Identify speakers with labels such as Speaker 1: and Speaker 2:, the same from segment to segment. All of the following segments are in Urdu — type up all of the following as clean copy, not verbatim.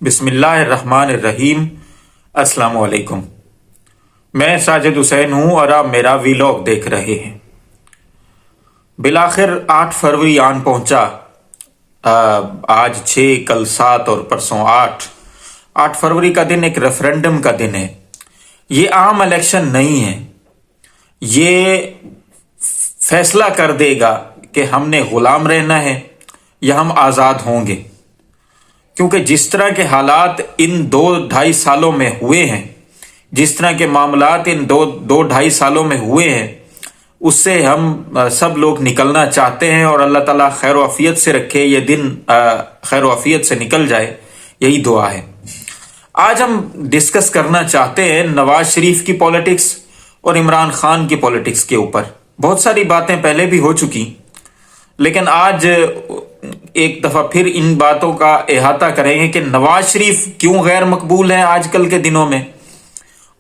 Speaker 1: بسم اللہ الرحمن الرحیم۔ السلام علیکم، میں ساجد حسین ہوں اور آپ میرا ویلاگ دیکھ رہے ہیں۔ بالآخر 8 فروری آن پہنچا۔ آج 6، کل 7 اور پرسوں 8 فروری کا دن ایک ریفرینڈم کا دن ہے۔ یہ عام الیکشن نہیں ہے، یہ فیصلہ کر دے گا کہ ہم نے غلام رہنا ہے یا ہم آزاد ہوں گے، کیونکہ جس طرح کے حالات ان 2-2.5 سالوں میں ہوئے ہیں، جس طرح کے معاملات ان 2-2.5 سالوں میں ہوئے ہیں، اس سے ہم سب لوگ نکلنا چاہتے ہیں اور اللہ تعالیٰ خیر و عافیت سے رکھے، یہ دن خیر و عافیت سے نکل جائے، یہی دعا ہے۔ آج ہم ڈسکس کرنا چاہتے ہیں نواز شریف کی پولیٹکس اور عمران خان کی پولیٹکس کے اوپر۔ بہت ساری باتیں پہلے بھی ہو چکی، لیکن آج ایک دفعہ پھر ان باتوں کا احاطہ کریں گے کہ نواز شریف کیوں غیر مقبول ہیں آج کل کے دنوں میں،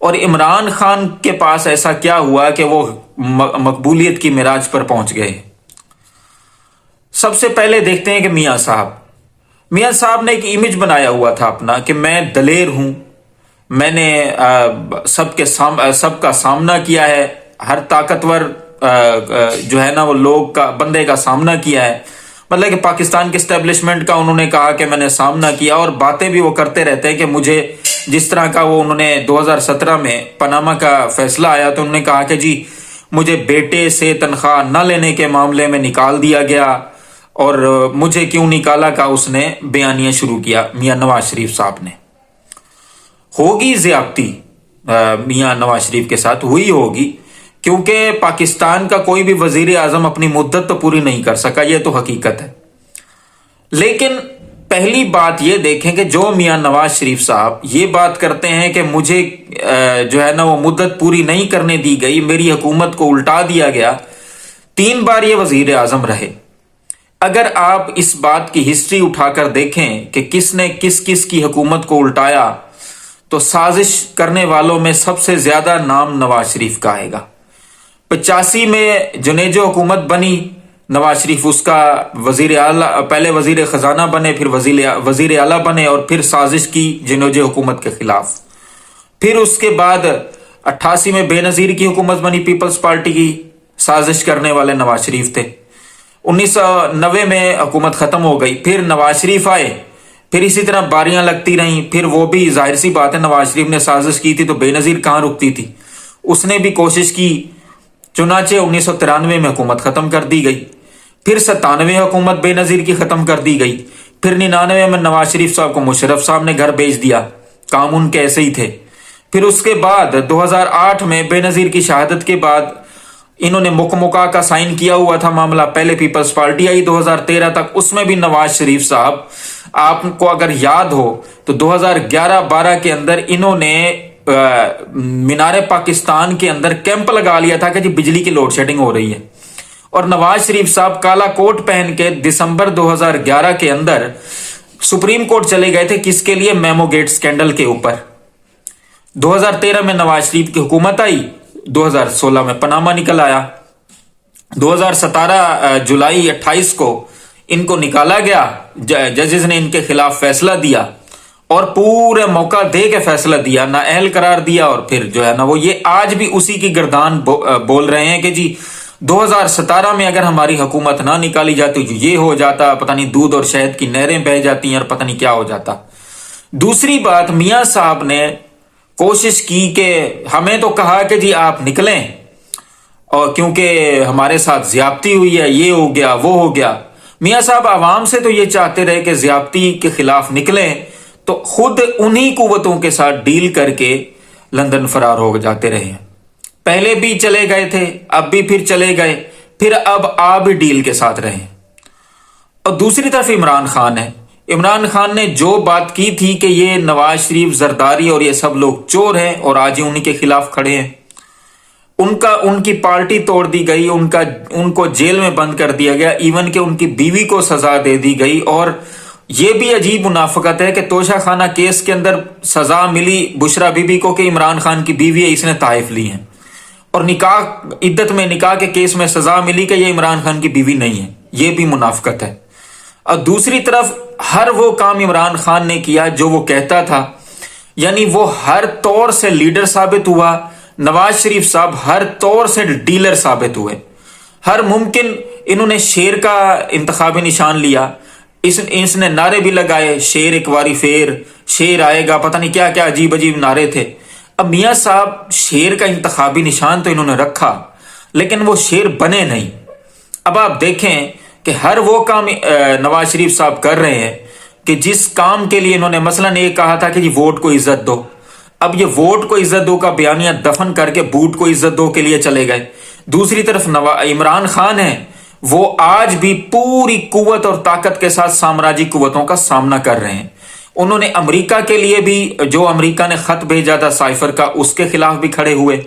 Speaker 1: اور عمران خان کے پاس ایسا کیا ہوا کہ وہ مقبولیت کی معراج پر پہنچ گئے۔ سب سے پہلے دیکھتے ہیں کہ میاں صاحب نے ایک امیج بنایا ہوا تھا اپنا کہ میں دلیر ہوں، میں نے سب کا سامنا کیا ہے، ہر طاقتور جو ہے نا وہ لوگ کا بندے کا سامنا کیا ہے، مطلب کہ پاکستان کے اسٹیبلشمنٹ کا انہوں نے کہا کہ میں نے سامنا کیا، اور باتیں بھی وہ کرتے رہتے ہیں کہ مجھے جس طرح کا انہوں نے 2017 میں پاناما کا فیصلہ آیا تو انہوں نے کہا کہ جی مجھے بیٹے سے تنخواہ نہ لینے کے معاملے میں نکال دیا گیا، اور مجھے کیوں نکالا کا اس نے بیانیہ شروع کیا میاں نواز شریف صاحب نے۔ ہوگی زیادتی میاں نواز شریف کے ساتھ ہوئی ہوگی، کیونکہ پاکستان کا کوئی بھی وزیر اعظم اپنی مدت تو پوری نہیں کر سکا، یہ تو حقیقت ہے۔ لیکن پہلی بات یہ دیکھیں کہ جو میاں نواز شریف صاحب یہ بات کرتے ہیں کہ مجھے جو ہے نا وہ مدت پوری نہیں کرنے دی گئی، میری حکومت کو الٹا دیا گیا، 3 بار یہ وزیر اعظم رہے۔ اگر آپ اس بات کی ہسٹری اٹھا کر دیکھیں کہ کس نے کس کی حکومت کو الٹایا، تو سازش کرنے والوں میں سب سے زیادہ نام نواز شریف کا آئے گا۔ 85 میں جنیجو حکومت بنی، نواز شریف اس کا وزیر اعلیٰ، پہلے وزیر خزانہ بنے، پھر وزیر اعلیٰ بنے، اور پھر سازش کی جنیجو حکومت کے خلاف۔ پھر اس کے بعد 88 میں بے نظیر کی حکومت بنی، پیپلز پارٹی کی، سازش کرنے والے نواز شریف تھے۔ 1990 میں حکومت ختم ہو گئی، پھر نواز شریف آئے، پھر اسی طرح باریاں لگتی رہیں، پھر وہ بھی ظاہر سی بات ہے نواز شریف نے سازش کی تھی تو بے نظیر کہاں رکتی تھی، اس نے بھی کوشش کی، چنانچہ 1993 میں حکومت ختم کر دی گئی، پھر 97 حکومت بے نظیر کی ختم کر دی گئی، پھر 99 میں نواز شریف صاحب کو مشرف صاحب نے گھر بھیج دیا، کام ان کے ایسے ہی تھے۔ پھر اس کے بعد 2008 میں بے نظیر کی شہادت کے بعد انہوں نے مکمکا کا سائن کیا ہوا تھا معاملہ، پہلے پیپلز پارٹی آئی 2013 تک، اس میں بھی نواز شریف صاحب آپ کو اگر یاد ہو تو 2011-12 کے اندر انہوں نے مینار پاکستان کے اندر کیمپ لگا لیا تھا کہ جی بجلی کی لوڈ شیڈنگ ہو رہی ہے، اور نواز شریف صاحب کالا کوٹ پہن کے دسمبر 2011 کے اندر سپریم کورٹ چلے گئے تھے، کس کے لیے؟ میمو گیٹ سکینڈل کے اوپر۔ 2013 میں نواز شریف کی حکومت آئی، 2016 میں پاناما نکل آیا، 2017 جولائی 28 کو ان کو نکالا گیا، ججز نے ان کے خلاف فیصلہ دیا، اور پورے موقع دے کے فیصلہ دیا، نہ اہل قرار دیا، اور پھر جو ہے نا وہ یہ آج بھی اسی کی گردان بول رہے ہیں کہ جی 2017 میں اگر ہماری حکومت نہ نکالی جاتی جو یہ ہو جاتا، پتہ نہیں دودھ اور شہد کی نہریں بہہ جاتی ہیں اور پتہ نہیں کیا ہو جاتا۔ دوسری بات، میاں صاحب نے کوشش کی کہ ہمیں تو کہا کہ جی آپ نکلیں، اور کیونکہ ہمارے ساتھ زیادتی ہوئی ہے، یہ ہو گیا وہ ہو گیا۔ میاں صاحب عوام سے تو یہ چاہتے رہے کہ زیادتی کے خلاف نکلیں، تو خود انہی قوتوں کے ساتھ ڈیل کر کے لندن فرار ہو جاتے رہے۔ پہلے بھی چلے گئے تھے، اب بھی پھر چلے گئے، پھر اب آپ بھی ڈیل کے ساتھ رہے۔ اور دوسری طرف عمران خان ہے، عمران خان نے جو بات کی تھی کہ یہ نواز شریف، زرداری اور یہ سب لوگ چور ہیں، اور آج ہی انہی کے خلاف کھڑے ہیں، ان کی پارٹی توڑ دی گئی، ان کو جیل میں بند کر دیا گیا، ایون کہ ان کی بیوی کو سزا دے دی گئی۔ اور یہ بھی عجیب منافقت ہے کہ توشہ خانہ کیس کے اندر سزا ملی بشرا بی بی کو کہ عمران خان کی بیوی ہے، اس نے تحائف لی ہیں، اور عدت میں نکاح کے کیس میں سزا ملی کہ یہ عمران خان کی بیوی نہیں ہے۔ یہ بھی منافقت ہے۔ اور دوسری طرف ہر وہ کام عمران خان نے کیا جو وہ کہتا تھا، یعنی وہ ہر طور سے لیڈر ثابت ہوا، نواز شریف صاحب ہر طور سے ڈیلر ثابت ہوئے، ہر ممکن انہوں نے شیر کا انتخابی نشان لیا، اس نے نعرے بھی لگائے، شیر ایک واری فیر، شیر آئے گا، پتہ نہیں کیا کیا عجیب عجیب نعرے تھے۔ اب میاں صاحب شیر کا انتخابی نشان تو انہوں نے رکھا لیکن وہ شیر بنے نہیں۔ اب آپ دیکھیں کہ ہر وہ کام نواز شریف صاحب کر رہے ہیں کہ جس کام کے لیے انہوں نے مثلاً یہ کہا تھا کہ جی ووٹ کو عزت دو، اب یہ ووٹ کو عزت دو کا بیانیہ دفن کر کے بوٹ کو عزت دو کے لیے چلے گئے۔ دوسری طرف عمران خان ہے، وہ آج بھی پوری قوت اور طاقت کے ساتھ سامراجی قوتوں کا سامنا کر رہے ہیں۔ انہوں نے امریکہ کے لیے بھی، جو امریکہ نے خط بھیجا تھا سائفر کا، اس کے خلاف بھی کھڑے ہوئے،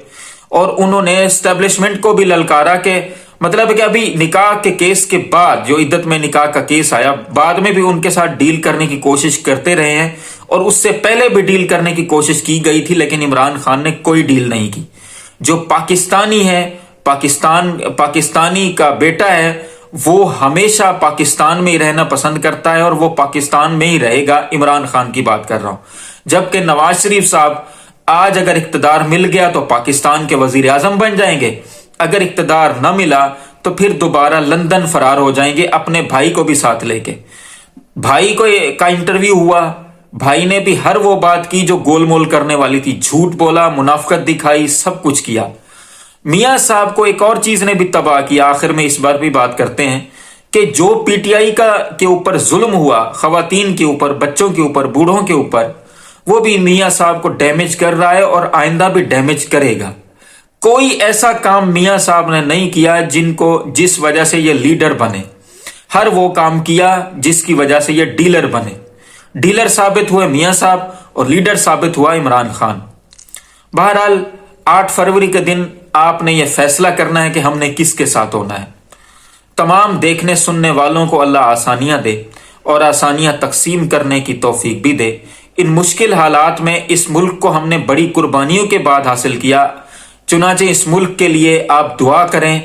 Speaker 1: اور انہوں نے اسٹیبلشمنٹ کو بھی للکارا کہ مطلب کہ ابھی نکاح کے کیس کے بعد، جو عدت میں نکاح کا کیس آیا، بعد میں بھی ان کے ساتھ ڈیل کرنے کی کوشش کرتے رہے ہیں، اور اس سے پہلے بھی ڈیل کرنے کی کوشش کی گئی تھی لیکن عمران خان نے کوئی ڈیل نہیں کی۔ جو پاکستانی ہے، پاکستانی کا بیٹا ہے، وہ ہمیشہ پاکستان میں ہی رہنا پسند کرتا ہے اور وہ پاکستان میں ہی رہے گا۔ عمران خان کی بات کر رہا ہوں، جبکہ نواز شریف صاحب آج اگر اقتدار مل گیا تو پاکستان کے وزیر اعظم بن جائیں گے، اگر اقتدار نہ ملا تو پھر دوبارہ لندن فرار ہو جائیں گے اپنے بھائی کو بھی ساتھ لے کے۔ بھائی کا انٹرویو ہوا، بھائی نے بھی ہر وہ بات کی جو گول مول کرنے والی تھی، جھوٹ بولا، منافقت دکھائی، سب کچھ کیا۔ میاں صاحب کو ایک اور چیز نے بھی تباہ کیا، آخر میں اس بار بھی بات کرتے ہیں کہ جو پی ٹی آئی کے اوپر ظلم ہوا، خواتین کے اوپر، بچوں کے اوپر، بوڑھوں کے اوپر، وہ بھی میاں صاحب کو ڈیمیج کر رہا ہے اور آئندہ بھی ڈیمیج کرے گا۔ کوئی ایسا کام میاں صاحب نے نہیں کیا جس وجہ سے یہ لیڈر بنے، ہر وہ کام کیا جس کی وجہ سے یہ ڈیلر بنے۔ ڈیلر ثابت ہوئے میاں صاحب اور لیڈر ثابت ہوا عمران خان۔ بہرحال 8 فروری کے دن آپ نے یہ فیصلہ کرنا ہے کہ ہم نے کس کے ساتھ ہونا ہے۔ تمام دیکھنے سننے والوں کو اللہ آسانیاں دے اور آسانیاں تقسیم کرنے کی توفیق بھی دے۔ ان مشکل حالات میں اس ملک کو ہم نے بڑی قربانیوں کے بعد حاصل کیا، چنانچہ اس ملک کے لیے آپ دعا کریں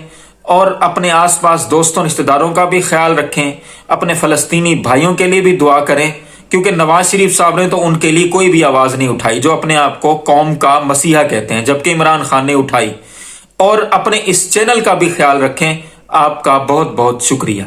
Speaker 1: اور اپنے آس پاس دوستوں رشتہ داروں کا بھی خیال رکھیں، اپنے فلسطینی بھائیوں کے لیے بھی دعا کریں، کیونکہ نواز شریف صاحب نے تو ان کے لیے کوئی بھی آواز نہیں اٹھائی، جو اپنے آپ کو قوم کا مسیحا کہتے ہیں، جبکہ عمران خان نے اٹھائی۔ اور اپنے اس چینل کا بھی خیال رکھیں۔ آپ کا بہت بہت شکریہ۔